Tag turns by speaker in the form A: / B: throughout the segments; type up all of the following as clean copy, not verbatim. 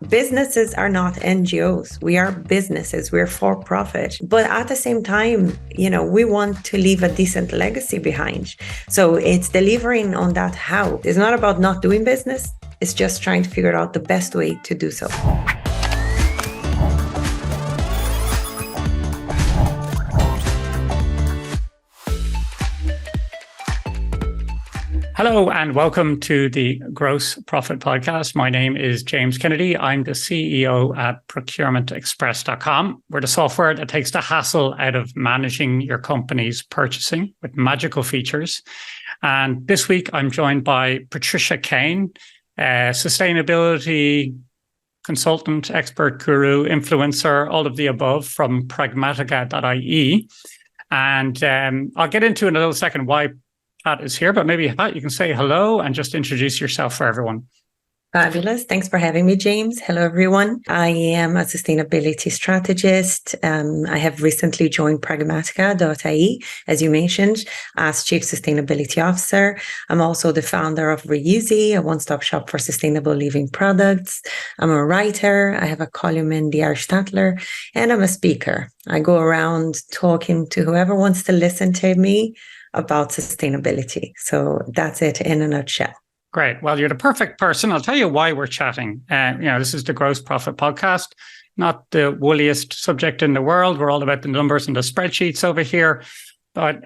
A: Businesses are not NGOs. We are businesses. We're for profit. But at the same time, we want to leave a decent legacy behind. So it's delivering on that how. It's not about not doing business. It's just trying to figure out the best way to do so.
B: Hello and welcome to the Gross Profit Podcast. My name is James Kennedy. I'm the CEO at procurementexpress.com. We're the software that takes the hassle out of managing your company's purchasing with magical features. And this week I'm joined by Patricia Kane, sustainability consultant, expert guru, influencer, all of the above from Pragmatica.ie. And I'll get into in a little second why Pat is here, but maybe Pat, you can say hello and just introduce yourself for everyone.
A: Fabulous. Thanks for having me, James. Hello, everyone. I am a sustainability strategist. I have recently joined Pragmatica.ie, as you mentioned, as Chief Sustainability Officer. I'm also the founder of Reuzi, a one-stop shop for sustainable living products. I'm a writer. I have a column in the Irish Tatler, and I'm a speaker. I go around talking to whoever wants to listen to me about sustainability. So that's it in a nutshell.
B: Great. Well, you're the perfect person. I'll tell you why we're chatting. This is the Gross Profit Podcast, not the wooliest subject in the world. We're all about the numbers and the spreadsheets over here. But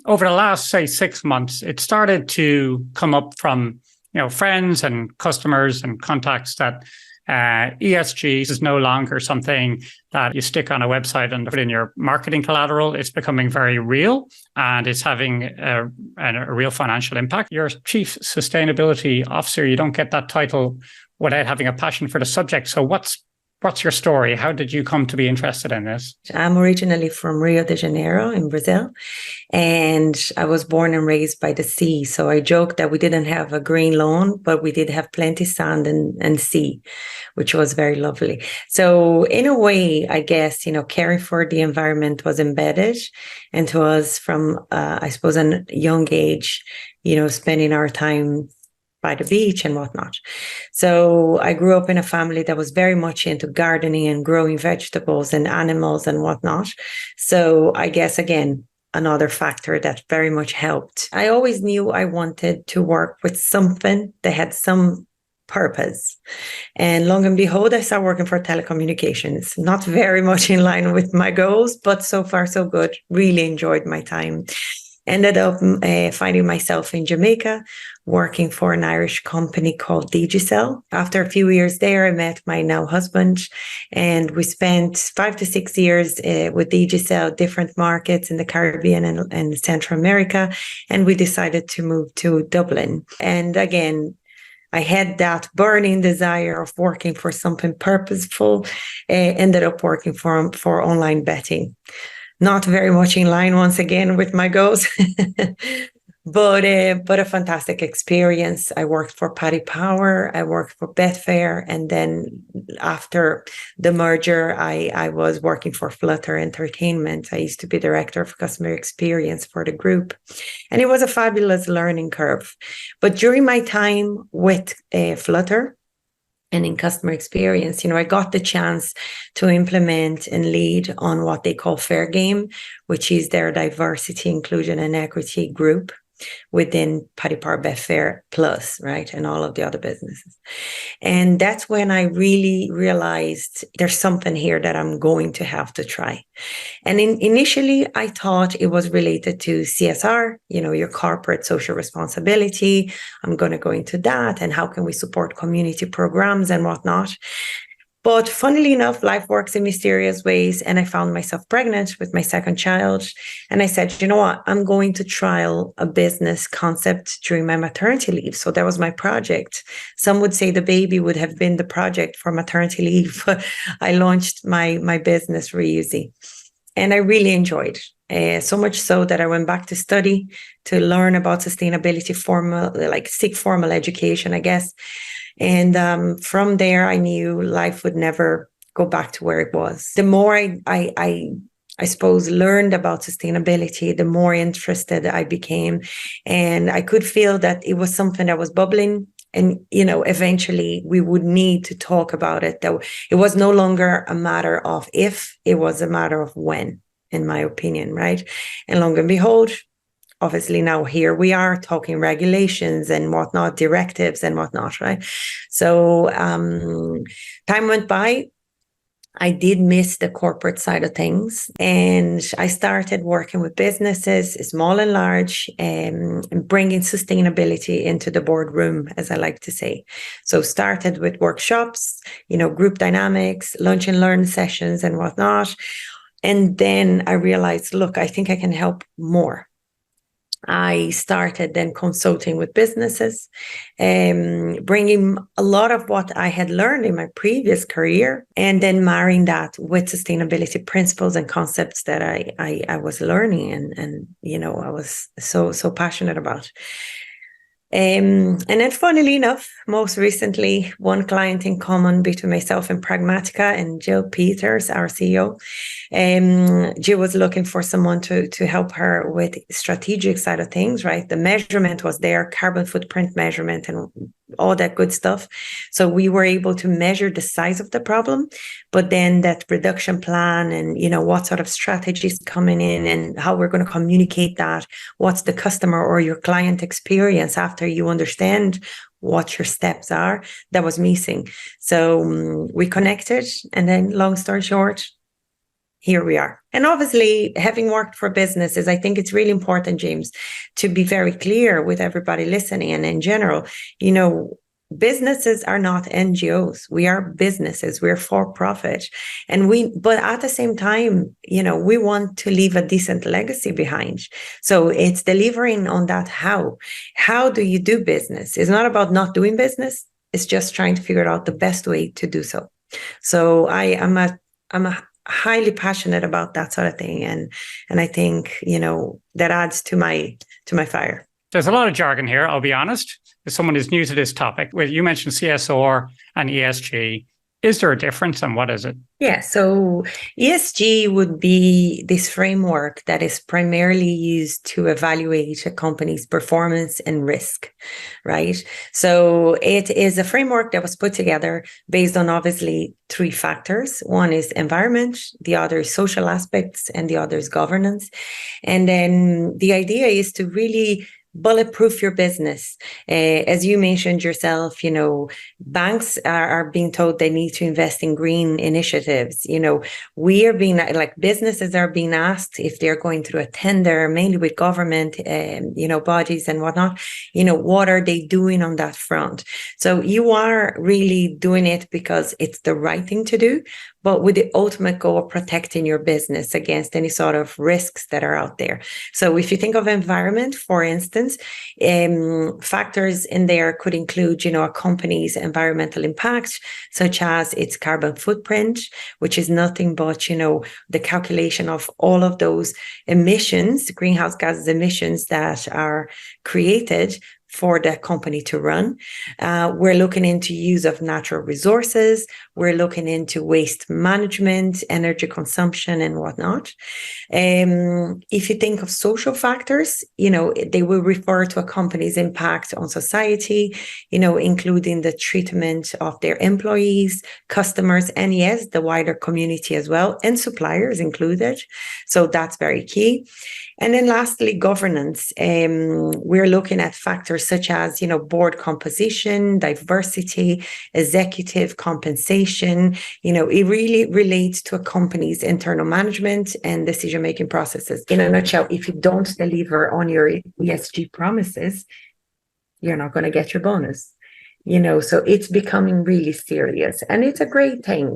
B: over the last, say, 6 months, it started to come up from friends and customers and contacts that ESG is no longer something that you stick on a website and put in your marketing collateral. It's becoming very real and it's having a real financial impact. You're Chief Sustainability Officer. You don't get that title without having a passion for the subject. So what's your story? How did you come to be interested in this?
A: I'm originally from Rio de Janeiro in Brazil, and I was born and raised by the sea. So I joke that we didn't have a green lawn, but we did have plenty sand and sea, which was very lovely. So in a way, I guess, caring for the environment was embedded into us from, I suppose, a young age, spending our time by the beach and whatnot. So I grew up in a family that was very much into gardening and growing vegetables and animals and whatnot. So I guess, again, another factor that very much helped. I always knew I wanted to work with something that had some purpose. And long and behold, I started working for telecommunications. Not very much in line with my goals, but so far so good. Really enjoyed my time. Ended up finding myself in Jamaica, working for an Irish company called Digicel. After a few years there, I met my now husband, and we spent 5 to 6 years with Digicel, different markets in the Caribbean and Central America, and we decided to move to Dublin. And again, I had that burning desire of working for something purposeful, ended up working for online betting. Not very much in line, once again, with my goals, but a fantastic experience. I worked for Paddy Power, I worked for Betfair, and then after the merger, I was working for Flutter Entertainment. I used to be director of customer experience for the group, and it was a fabulous learning curve. But during my time with Flutter, and in customer experience, I got the chance to implement and lead on what they call Fair Game, which is their diversity, inclusion, and equity group within Paddy Power Betfair Plus, right? And all of the other businesses. And that's when I really realized there's something here that I'm going to have to try. And initially, I thought it was related to CSR, your corporate social responsibility. I'm going to go into that and how can we support community programs and whatnot. But funnily enough, life works in mysterious ways. And I found myself pregnant with my second child. And I said, you know what, I'm going to trial a business concept during my maternity leave. So that was my project. Some would say the baby would have been the project for maternity leave. I launched my business, Reuzi. And I really enjoyed it. So much so that I went back to study to learn about sustainability, seek formal education, I guess. And from there, I knew life would never go back to where it was. The more I suppose, learned about sustainability, the more interested I became. And I could feel that it was something that was bubbling And, eventually we would need to talk about it. That it was no longer a matter of if, it was a matter of when, in my opinion, right? And long and behold, obviously now here we are talking regulations and whatnot, directives and whatnot, right? So time went by. I did miss the corporate side of things, and I started working with businesses, small and large, and bringing sustainability into the boardroom, as I like to say. So started with workshops, group dynamics, lunch and learn sessions and whatnot. And then I realized, look, I think I can help more. I started then consulting with businesses, bringing a lot of what I had learned in my previous career, and then marrying that with sustainability principles and concepts that I was learning and I was so passionate about. And then funnily enough, most recently, one client in common between myself and Pragmatica and Jill Peters, our CEO. Jill was looking for someone to help her with strategic side of things, right? The measurement was there, carbon footprint measurement and all that good stuff. So we were able to measure the size of the problem, but then that reduction plan and, what sort of strategies coming in and how we're going to communicate that, what's the customer or your client experience after you understand what your steps are, that was missing. So we connected, and then long story short, here we are. And obviously, having worked for businesses, I think it's really important, James, to be very clear with everybody listening. And in general, businesses are not NGOs. We are businesses. We're for profit. But at the same time, we want to leave a decent legacy behind. So it's delivering on that how. How do you do business? It's not about not doing business. It's just trying to figure out the best way to do so. So I'm a highly passionate about that sort of thing, and I think that adds to my fire.
B: There's a lot of jargon here, I'll be honest. As someone who's new to this topic, you mentioned CSR and ESG. Is there a difference, and what is it?
A: Yeah, so ESG would be this framework that is primarily used to evaluate a company's performance and risk, right? So it is a framework that was put together based on obviously three factors. One is environment, the other is social aspects, and the other is governance. And then the idea is to really bulletproof your business. As you mentioned yourself, banks are being told they need to invest in green initiatives. We are being businesses are being asked if they're going through a tender, mainly with government, bodies and whatnot, what are they doing on that front? So you are really doing it because it's the right thing to do, but with the ultimate goal of protecting your business against any sort of risks that are out there. So if you think of environment, for instance, factors in there could include, a company's environmental impact, such as its carbon footprint, which is nothing but, the calculation of all of those emissions, greenhouse gases emissions that are created for the company to run. We're looking into use of natural resources. We're looking into waste management, energy consumption, and whatnot. If you think of social factors, they will refer to a company's impact on society, including the treatment of their employees, customers, and yes, the wider community as well, and suppliers included. So that's very key. And then lastly, governance. We're looking at factors such as, board composition, diversity, executive compensation. It really relates to a company's internal management and decision-making processes. In a nutshell, if you don't deliver on your ESG promises, you're not going to get your bonus. So it's becoming really serious, and it's a great thing.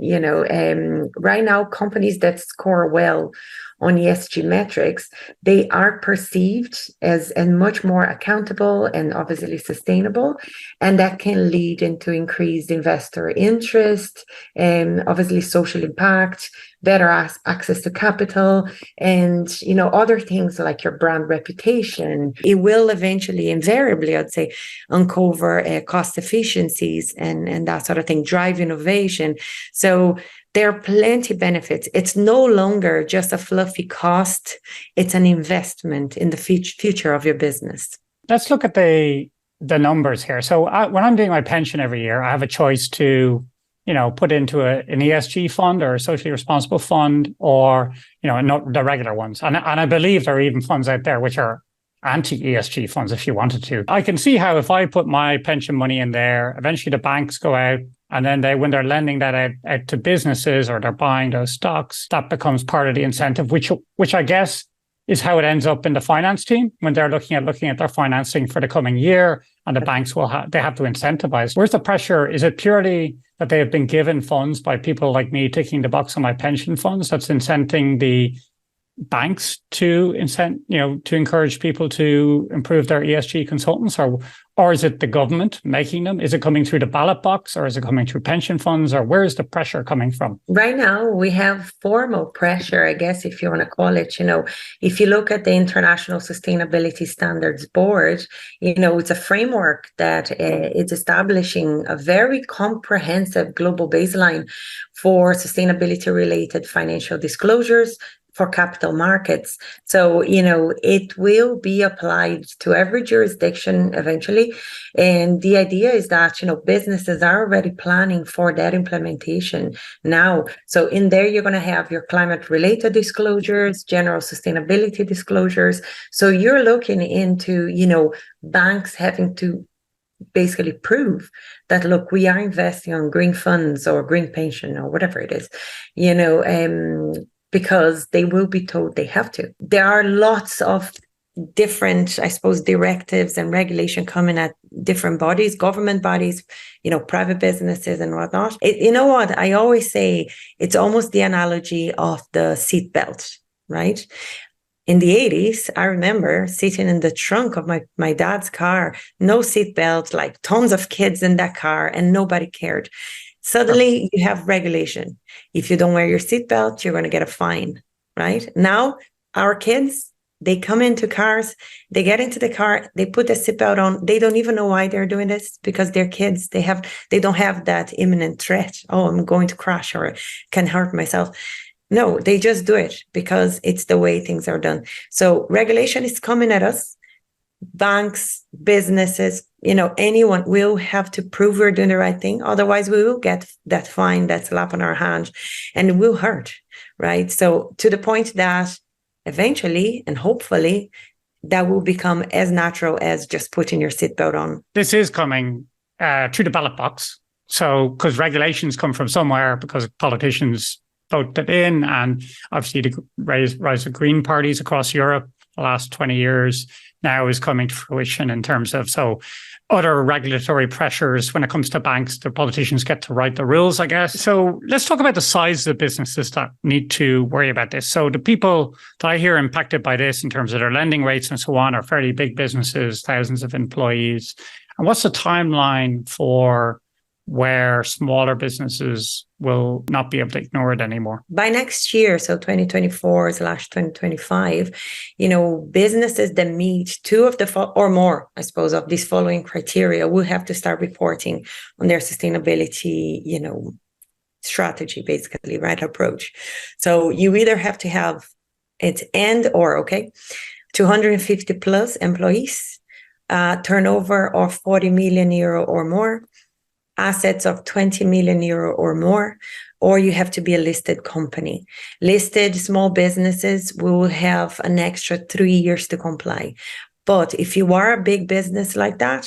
A: Right now, companies that score well on ESG metrics, they are perceived as much more accountable and obviously sustainable, and that can lead into increased investor interest and obviously social impact, better access to capital, and other things like your brand reputation. It will eventually, invariably, I'd say, uncover cost efficiencies and that sort of thing, drive innovation. So there are plenty of benefits. It's no longer just a fluffy cost. It's an investment in the future of your business.
B: Let's look at the the numbers here. So when I'm doing my pension every year, I have a choice to, put into an ESG fund or a socially responsible fund, or, not the regular ones. And I believe there are even funds out there which are anti-ESG funds if you wanted to. I can see how if I put my pension money in there, eventually the banks go out and then when they're lending that out to businesses or they're buying those stocks, that becomes part of the incentive, which I guess is how it ends up in the finance team when they're looking at their financing for the coming year, and the banks they have to incentivize. Where's the pressure? Is it purely that they have been given funds by people like me ticking the box on my pension funds that's incenting the banks to encourage people to improve their ESG consultants, or is it the government making them? Is it coming through the ballot box, or is it coming through pension funds, or where is the pressure coming from?
A: Right now, we have formal pressure, I guess, if you want to call it. If you look at the International Sustainability Standards Board, it's a framework that is establishing a very comprehensive global baseline for sustainability-related financial disclosures for capital markets. So, it will be applied to every jurisdiction eventually. And the idea is that, businesses are already planning for that implementation now. So in there, you're going to have your climate related disclosures, general sustainability disclosures. So you're looking into, banks having to basically prove that, look, we are investing on green funds or green pension or whatever it is, because they will be told they have to. There are lots of different, I suppose, directives and regulation coming at different bodies, government bodies, private businesses and whatnot. You know what? I always say it's almost the analogy of the seatbelt, right? In the 80s, I remember sitting in the trunk of my dad's car, no seatbelt, like tons of kids in that car, and nobody cared. Suddenly, you have regulation. If you don't wear your seatbelt, you're going to get a fine, right? Now, our kids, they come into cars, they get into the car, they put the seatbelt on. They don't even know why they're doing this, because they're kids. They don't have that imminent threat. Oh, I'm going to crash or can hurt myself. No, they just do it because it's the way things are done. So regulation is coming at us. Banks, businesses, anyone will have to prove we're doing the right thing. Otherwise, we will get that fine, that slap on our hand, and it will hurt, right? So to the point that eventually and hopefully that will become as natural as just putting your seatbelt on.
B: This is coming through the ballot box. So because regulations come from somewhere, because politicians voted in, and obviously the rise of green parties across Europe the last 20 years now is coming to fruition in terms of other regulatory pressures when it comes to banks. The politicians get to write the rules, I guess. So let's talk about the size of the businesses that need to worry about this. So the people that I hear impacted by this in terms of their lending rates and so on are fairly big businesses, thousands of employees. And what's the timeline for where smaller businesses will not be able to ignore it anymore?
A: By next year, so 2024/2025, businesses that meet two of the or more, I suppose, of these following criteria will have to start reporting on their sustainability, strategy, basically, right? Approach. So you either have to have it 250 plus employees, turnover of 40 million euro or more, assets of 20 million euro or more, or you have to be a listed company. Listed small businesses will have an extra 3 years to comply. But if you are a big business like that,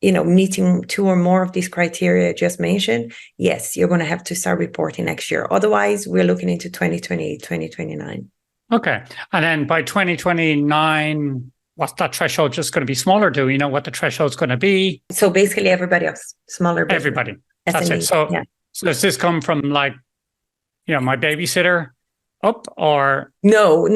A: meeting two or more of these criteria I just mentioned, yes, you're going to have to start reporting next year. Otherwise, we're looking into 2028, 2029.
B: Okay. And then by 2029, what's that threshold just going to be smaller? Do we know what the threshold's going to be?
A: So basically everybody else, smaller business.
B: Everybody. That's it. So, So does this come from my babysitter up, or?
A: No.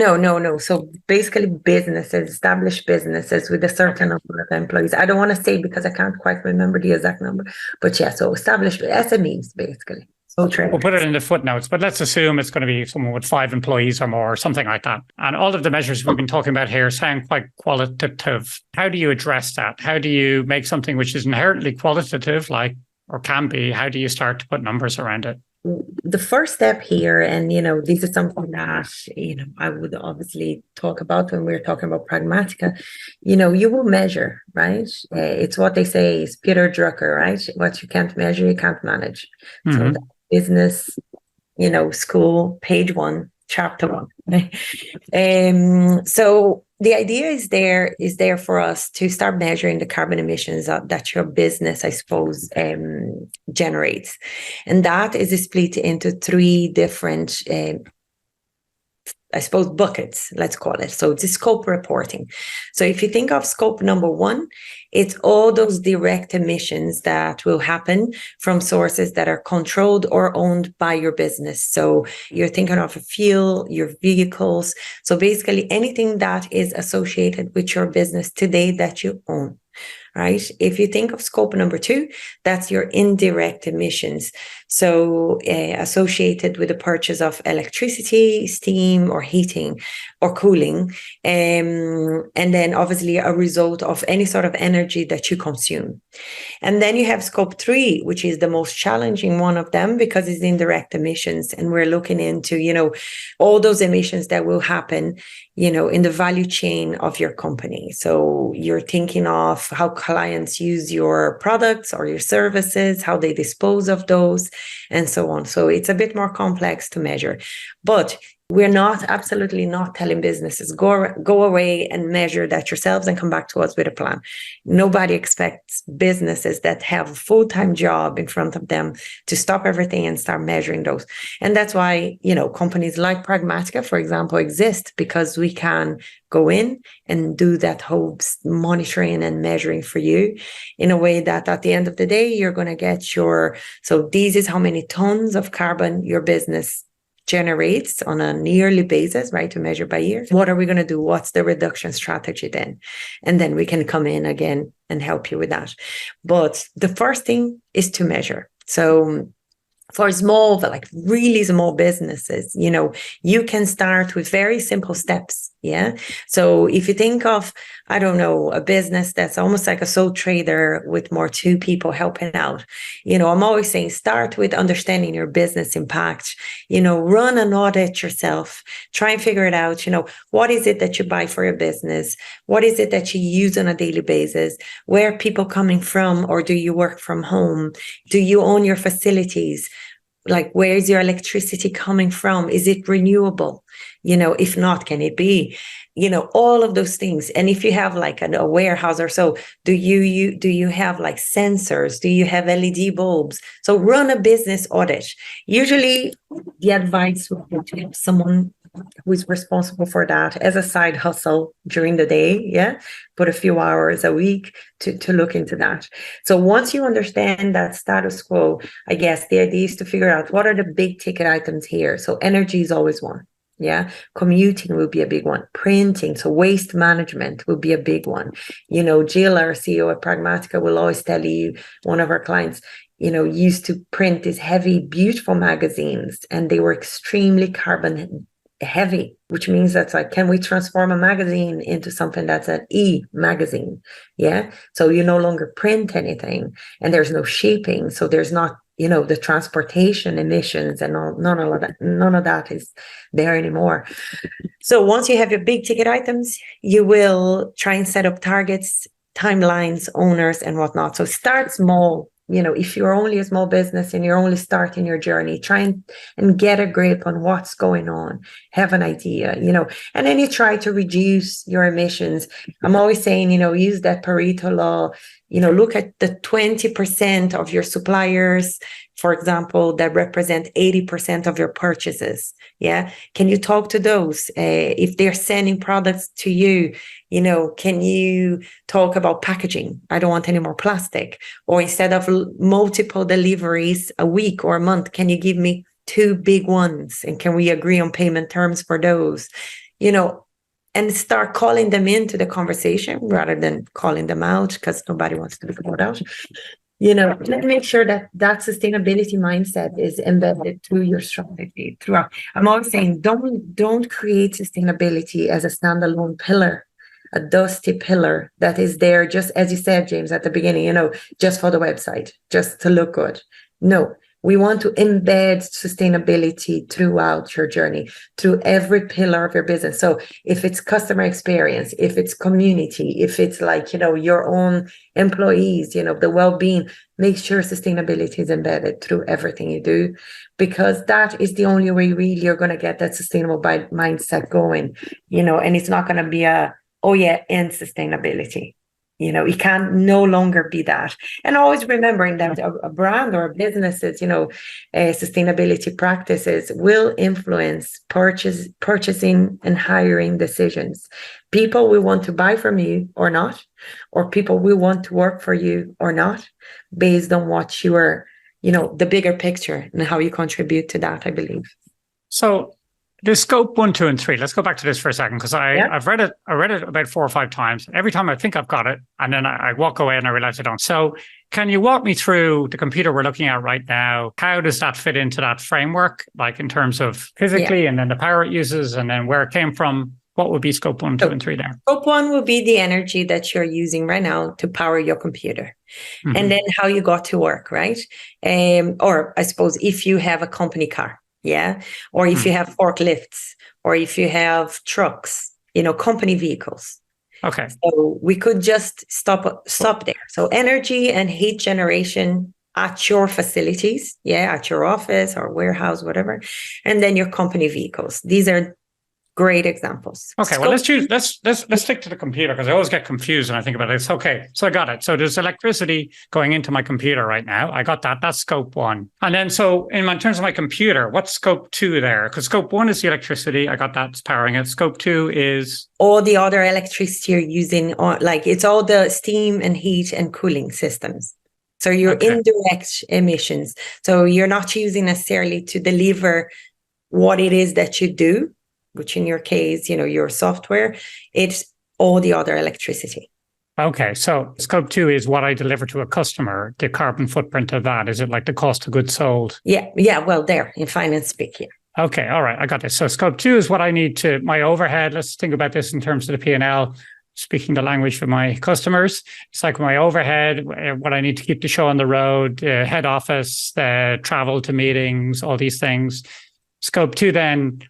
A: So basically businesses, established businesses with a certain number of employees. I don't want to say because I can't quite remember the exact number, but so established SMEs basically.
B: We'll put it in the footnotes, but let's assume it's going to be someone with 5 employees or more, or something like that. And all of the measures we've been talking about here sound quite qualitative. How do you address that? How do you make something which is inherently qualitative, or can be, how do you start to put numbers around it?
A: the first step here, and this is something that I would obviously talk about when we're talking about Pragmatica. You will measure, right? It's what they say is Peter Drucker, right? What you can't measure, you can't manage. So
B: Mm-hmm.
A: that business, school, page 1, chapter 1. So the idea is there for us to start measuring the carbon emissions that your business, I suppose, generates. And that is split into 3 different I suppose buckets, let's call it. So it's scope reporting. So if you think of scope number 1, it's all those direct emissions that will happen from sources that are controlled or owned by your business. So you're thinking of fuel, your vehicles. So basically anything that is associated with your business today that you own. Right? If you think of scope number 2, that's your indirect emissions. So associated with the purchase of electricity, steam, or heating, or cooling. And then obviously a result of any sort of energy that you consume. And then you have scope 3, which is the most challenging one of them because it's indirect emissions. And we're looking into, all those emissions that will happen, in the value chain of your company. So you're thinking of how clients use your products or your services, how they dispose of those, and so on. So it's a bit more complex to measure. But we're absolutely not telling businesses, go away and measure that yourselves and come back to us with a plan. Nobody expects businesses that have a full-time job in front of them to stop everything and start measuring those. And that's why, companies like Pragmatica, for example, exist, because we can go in and do that whole monitoring and measuring for you in a way that at the end of the day, you're going to get so this is how many tons of carbon your business generates on a yearly basis, right? To measure by year. What are we going to do? What's the reduction strategy then? And then we can come in again and help you with that. But the first thing is to measure. So for really small businesses, you can start with very simple steps. Yeah. So if you think of, I don't know, a business that's almost like a sole trader with more 2 people helping out, I'm always saying start with understanding your business impact, run an audit yourself, try and figure it out. What is it that you buy for your business? What is it that you use on a daily basis? Where are people coming from, or do you work from home? Do you own your facilities? Like, where is your electricity coming from? Is it renewable? If not, can it be? All of those things. And if you have like a warehouse or so, do you have like sensors? Do you have LED bulbs? So run a business audit. Usually the advice would be to have someone who is responsible for that as a side hustle during the day. Yeah. Put a few hours a week to look into that. So once you understand that status quo, I guess the idea is to figure out what are the big ticket items here. So energy is always one. Yeah. Commuting will be a big one. Printing. So waste management will be a big one. Jill, our CEO at Pragmatica, will always tell you, one of our clients, used to print these heavy, beautiful magazines, and they were extremely carbon heavy, which means that's like, can we transform a magazine into something that's an e-magazine? Yeah. So you no longer print anything, and there's no shipping. So there's not, the transportation emissions and none of that is there anymore. So once you have your big ticket items, you will try and set up targets, timelines, owners, and whatnot. So start small. If you're only a small business and you're only starting your journey, try and get a grip on what's going on, have an idea, and then you try to reduce your emissions. I'm always saying, use that Pareto law, look at the 20% of your suppliers, for example, that represent 80% of your purchases. Yeah. Can you talk to those? If they're sending products to you, can you talk about packaging? I don't want any more plastic. Or instead of multiple deliveries a week or a month, can you give me 2 big ones? And can we agree on payment terms for those? And start calling them into the conversation rather than calling them out, because nobody wants to be called out. And make sure that sustainability mindset is embedded through your strategy throughout. I'm always saying, don't create sustainability as a standalone pillar, a dusty pillar that is there, just as you said, James, at the beginning, just for the website, just to look good. No, We want to embed sustainability throughout your journey, through every pillar of your business. So if it's customer experience, if it's community, if it's like, your own employees, the well-being, make sure sustainability is embedded through everything you do, because that is the only way really you're going to get that sustainable mindset going, and it's not going to be and sustainability. It can no longer be that. And always remembering that a brand or a business's, sustainability practices will influence purchasing and hiring decisions. People will want to buy from you or not, or people will want to work for you or not, based on what you are, the bigger picture and how you contribute to that, I believe.
B: So the scope 1, 2, and 3. Let's go back to this for a second, because I've read it. I read it about 4 or 5 times. Every time I think I've got it, and then I walk away and I realize I don't. So can you walk me through the computer we're looking at right now? How does that fit into that framework, like in terms of physically, and then the power it uses, and then where it came from? What would be scope 1, 2, and 3 there?
A: Scope 1 will be the energy that you're using right now to power your computer. Mm-hmm. And then how you got to work, right? Or I suppose if you have a company car. Yeah. Or if you have forklifts, or if you have trucks, company vehicles.
B: Okay.
A: So we could just stop there. So energy and heat generation at your facilities, at your office or warehouse, whatever. And then your company vehicles. These are great examples.
B: Okay, well, let's stick to the computer, because I always get confused when I think about it. Okay, so I got it. So there's electricity going into my computer right now. I got that. That's scope 1. And then so in terms of my computer, what's scope 2 there? Because scope 1 is the electricity. I got that. It's powering it. Scope 2 is
A: all the other electricity you're using, like it's all the steam and heat and cooling systems. So your indirect emissions. So you're not using necessarily to deliver what it is that you do, which in your case, your software, it's all the other electricity.
B: Okay, so scope 2 is what I deliver to a customer, the carbon footprint of that. Is it like the cost of goods sold?
A: Yeah, well, there, in finance speak, yeah.
B: Okay, all right, I got this. So scope 2 is what I need to, my overhead. Let's think about this in terms of the P&L, speaking the language for my customers. It's like my overhead, what I need to keep the show on the road, head office, travel to meetings, all these things. Scope 2 then,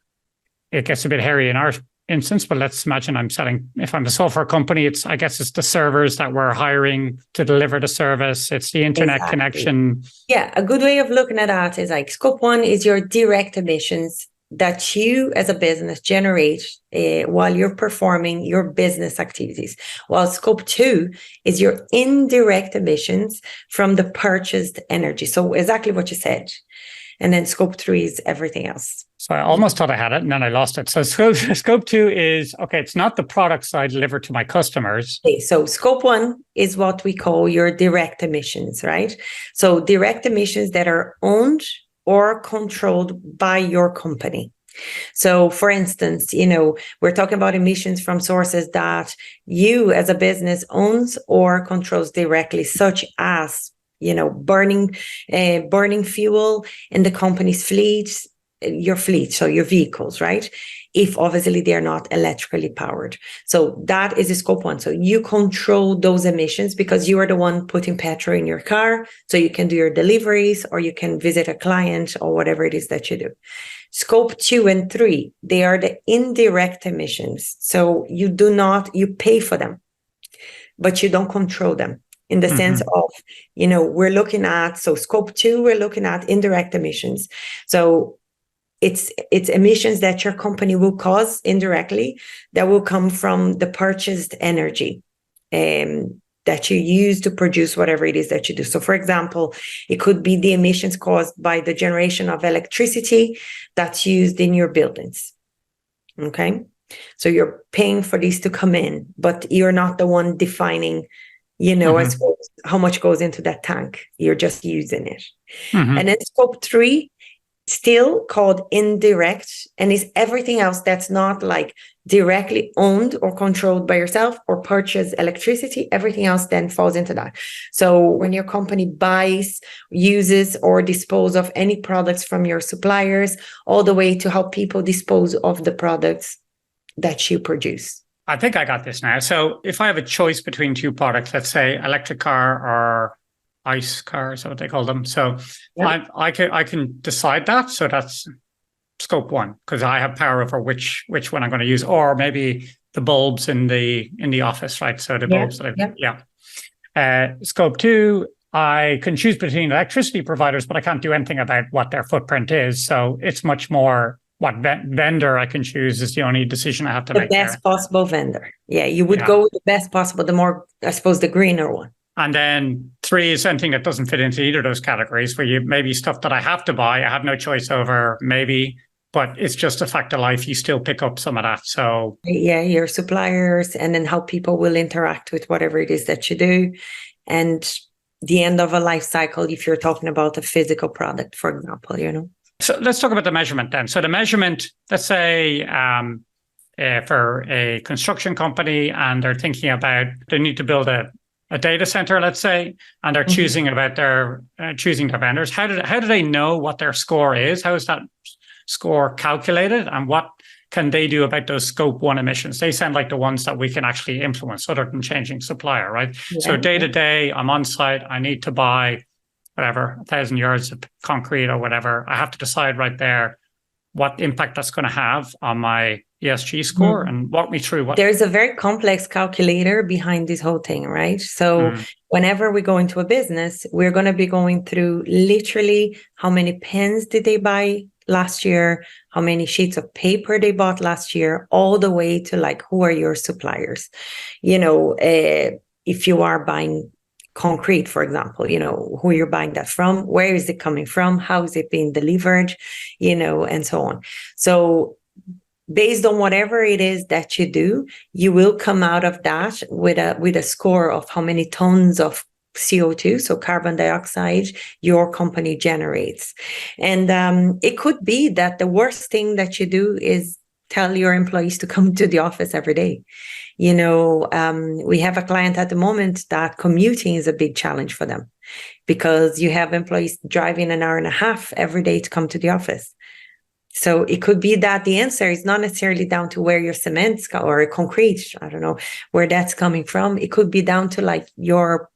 B: it gets a bit hairy in our instance, but let's imagine I'm selling, if I'm a software company, I guess it's the servers that we're hiring to deliver the service. It's the internet connection.
A: Yeah, a good way of looking at that is like scope 1 is your direct emissions that you as a business generate while you're performing your business activities. While scope 2 is your indirect emissions from the purchased energy. So exactly what you said. And then scope 3 is everything else.
B: So I almost thought I had it and then I lost it. So scope 2 is, it's not the products I deliver to my customers.
A: Okay, so scope 1 is what we call your direct emissions, right? So direct emissions that are owned or controlled by your company. So for instance, we're talking about emissions from sources that you as a business owns or controls directly, such as burning fuel in the company's fleet, so your vehicles, right? If obviously they're not electrically powered. So that is a scope 1. So you control those emissions because you are the one putting petrol in your car, so you can do your deliveries or you can visit a client or whatever it is that you do. Scope 2 and 3, they are the indirect emissions. So you pay for them, but you don't control them. In the sense of, we're looking at, so scope 2, we're looking at indirect emissions. So it's emissions that your company will cause indirectly that will come from the purchased energy that you use to produce whatever it is that you do. So for example, it could be the emissions caused by the generation of electricity that's used in your buildings. Okay. So you're paying for these to come in, but you're not the one defining I suppose how much goes into that tank. You're just using it. And then scope 3, still called indirect, and is everything else that's not like directly owned or controlled by yourself or purchase electricity. Everything else then falls into that. So when your company buys, uses, or dispose of any products from your suppliers, all the way to how people dispose of the products that you produce.
B: I think I got this now. So if I have a choice between 2 products, let's say electric car or ICE cars, what they call them. So
A: Yeah.
B: I can decide that. So that's scope one, because I have power over which one I'm going to use, or maybe the bulbs in the office, right? So the
A: Yeah.
B: bulbs that
A: Yeah.
B: scope two, I can choose between electricity providers, but I can't do anything about what their footprint is. So it's much more what vendor I can choose is the only decision I have to
A: The
B: make
A: best
B: there.
A: possible vendor. Yeah, you would
B: Yeah.
A: go with the best possible, the more, I suppose, the greener one.
B: And then three is anything that doesn't fit into either of those categories, where you maybe stuff that I have to buy, I have no choice over, maybe, but it's just a fact of life. You still pick up some of that. So
A: Yeah, your suppliers, and then how people will interact with whatever it is that you do. And the end of a life cycle, if you're talking about a physical product, for example,
B: So let's talk about the measurement then. So the measurement, let's say for a construction company, and they're thinking about, they need to build a data center, let's say, and they're choosing about their choosing their vendors. How do they know what their score is? How is that score calculated, and what can they do about those scope one emissions? They sound like the ones that we can actually influence, other than changing supplier, right?
A: Yeah.
B: So day to day, I'm on site, I need to buy whatever, 1,000 yards of concrete or whatever. I have to decide right there what impact that's going to have on my ESG score, and walk me through what.
A: There's a very complex calculator behind this whole thing, right? So whenever we go into a business, we're going to be going through literally how many pens did they buy last year, how many sheets of paper they bought last year, all the way to like, who are your suppliers? If you are buying concrete, for example, who you're buying that from, where is it coming from, how is it being delivered, and so on. So based on whatever it is that you do, you will come out of that with a score of how many tons of CO2, so carbon dioxide, your company generates. And it could be that the worst thing that you do is tell your employees to come to the office every day. We have a client at the moment that commuting is a big challenge for them, because you have employees driving an hour and a half every day to come to the office. So it could be that the answer is not necessarily down to where your cement or concrete, I don't know where that's coming from. It could be down to like your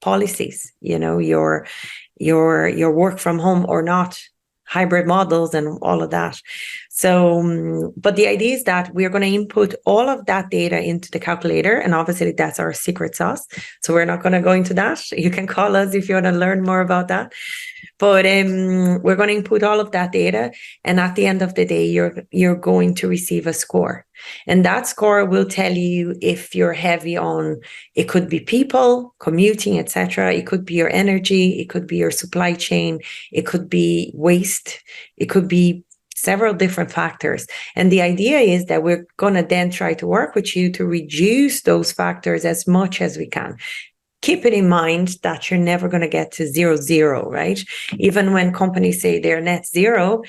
A: policies, your work from home or not, hybrid models and all of that. So, but the idea is that we're going to input all of that data into the calculator, and obviously that's our secret sauce. So we're not going to go into that. You can call us if you want to learn more about that. But we're going to input all of that data, and at the end of the day, you're going to receive a score, and that score will tell you if you're heavy on. It could be people, commuting, etc. It could be your energy. It could be your supply chain. It could be waste. It could be several different factors. And the idea is that we're going to then try to work with you to reduce those factors as much as we can. Keep it in mind that you're never going to get to 0, right? Even when companies say they're net zero,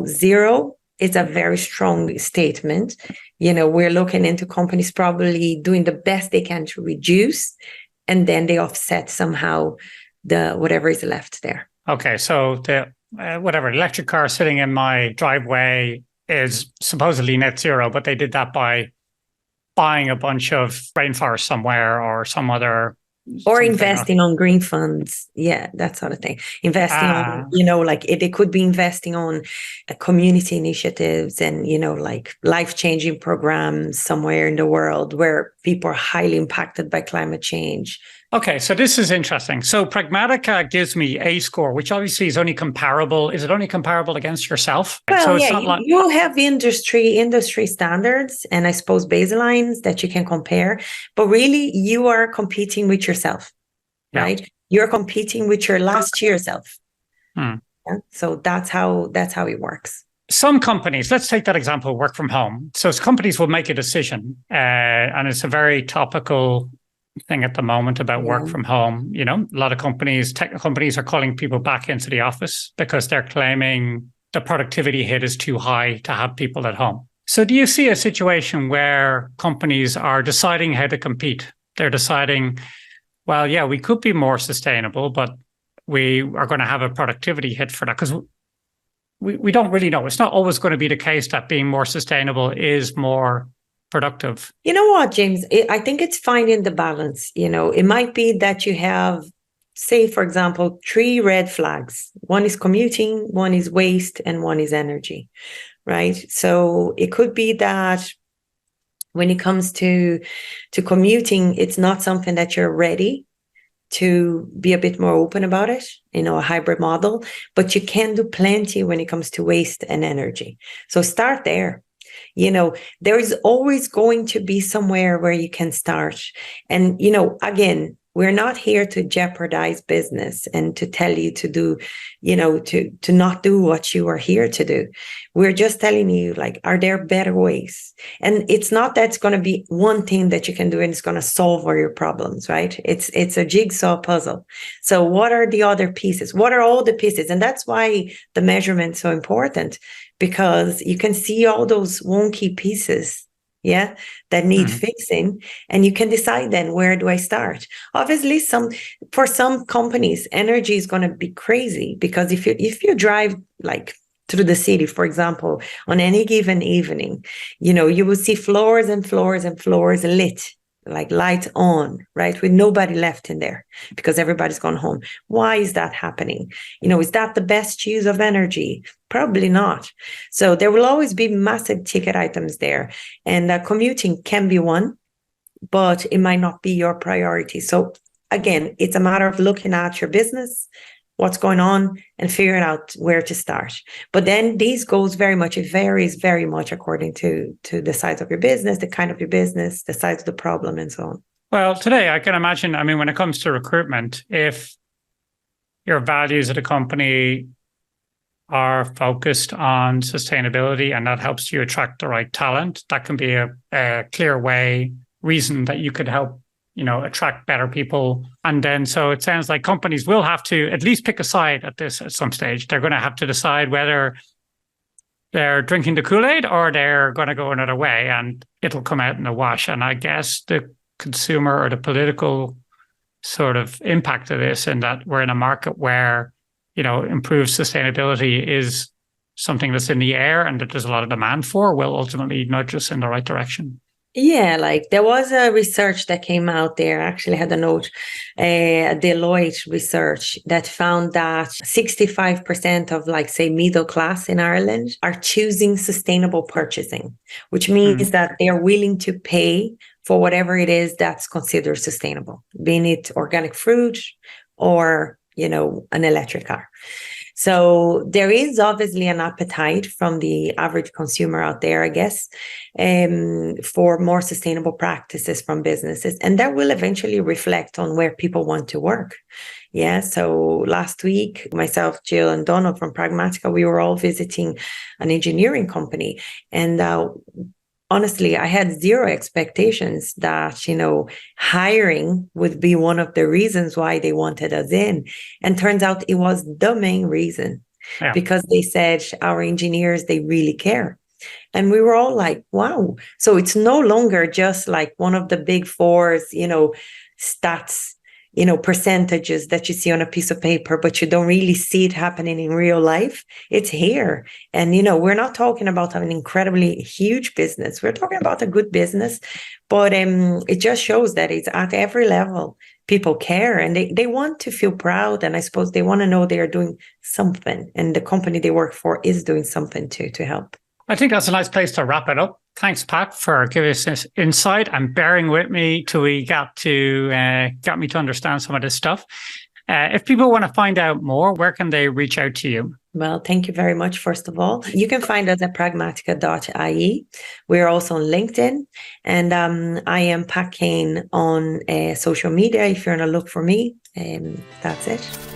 A: zero is a very strong statement. We're looking into companies probably doing the best they can to reduce, and then they offset somehow the whatever is left there.
B: Okay, so the whatever electric car sitting in my driveway is supposedly net zero, but they did that by buying a bunch of rainforest somewhere or some other,
A: or investing on green funds. Yeah, that sort of thing. Investing on, they could be investing on community initiatives and, like life-changing programs somewhere in the world where people are highly impacted by climate change.
B: Okay, so this is interesting. So Pragmatica gives me a score, which obviously is only comparable. Is it only comparable against yourself?
A: Well,
B: so
A: it's not you have industry standards and I suppose baselines that you can compare, but really you are competing with yourself, right? You're competing with your last year self. Yeah? So that's how it works.
B: Some companies, let's take that example, work from home. So companies will make a decision, and it's a very topical thing at the moment about work from home. A lot of tech companies are calling people back into the office because they're claiming the productivity hit is too high to have people at home. So do you see a situation where companies are deciding how to compete? They're deciding, well, yeah, we could be more sustainable, but we are going to have a productivity hit for that, because we don't really know. It's not always going to be the case that being more sustainable is more productive.
A: You know what, James? I think it's finding the balance. It might be that you have say, for example, 3 red flags. One is commuting, one is waste, and one is energy, right? So it could be that when it comes to commuting, it's not something that you're ready to be a bit more open about it, a hybrid model, but you can do plenty when it comes to waste and energy. So start there. There is always going to be somewhere where you can start. And, again, we're not here to jeopardize business and to tell you to do, to not do what you are here to do. We're just telling you, like, are there better ways? And it's not that it's going to be one thing that you can do and it's going to solve all your problems, right? It's a jigsaw puzzle. So what are the other pieces? What are all the pieces? And that's why the measurement's so important, because you can see all those wonky pieces, that need fixing, and you can decide then, where do I start? Obviously, for some companies, energy is going to be crazy, because if you drive like through the city, for example, on any given evening, you will see floors and floors and floors lit, like lights on, right? With nobody left in there because everybody's gone home. Why is that happening? Is that the best use of energy? Probably not. So there will always be massive ticket items there. And commuting can be one, but it might not be your priority. So again, it's a matter of looking at your business, what's going on, and figuring out where to start. But then these goals it varies very much according to the size of your business, the kind of your business, the size of the problem, and so on.
B: Well, today I can imagine, when it comes to recruitment, if your values at a company are focused on sustainability and that helps you attract the right talent, that can be a clear reason that you could help attract better people. And then, so it sounds like companies will have to at least pick a side at some stage. They're going to have to decide whether they're drinking the Kool-Aid or they're going to go another way, and it'll come out in the wash. And I guess the consumer or the political sort of impact of this, and that we're in a market where, improved sustainability is something that's in the air and that there's a lot of demand for, will ultimately nudge us in the right direction.
A: Yeah, like there was a research that came out there. I actually had a note, a Deloitte research that found that 65% of, like, say, middle class in Ireland are choosing sustainable purchasing, which means that they are willing to pay for whatever it is that's considered sustainable, being it organic fruit or, an electric car. So there is obviously an appetite from the average consumer out there, I guess, for more sustainable practices from businesses. And that will eventually reflect on where people want to work. Yeah. So last week, myself, Jill, and Donald from Pragmatica, we were all visiting an engineering company. And honestly, I had zero expectations that, hiring would be one of the reasons why they wanted us in. And turns out it was the main reason, because they said our engineers, they really care. And we were all like, wow. So it's no longer just like one of the big fours, stats, percentages that you see on a piece of paper, but you don't really see it happening in real life. It's here. And, we're not talking about an incredibly huge business. We're talking about a good business, but it just shows that it's at every level. People care and they want to feel proud. And I suppose they want to know they are doing something, and the company they work for is doing something to help.
B: I think that's a nice place to wrap it up. Thanks, Pat, for giving us this insight and bearing with me till we got me to understand some of this stuff. If people want to find out more, where can they reach out to you?
A: Well, thank you very much, first of all. You can find us at pragmatica.ie. We're also on LinkedIn. And I am Pat Kane on social media if you want to look for me. That's it.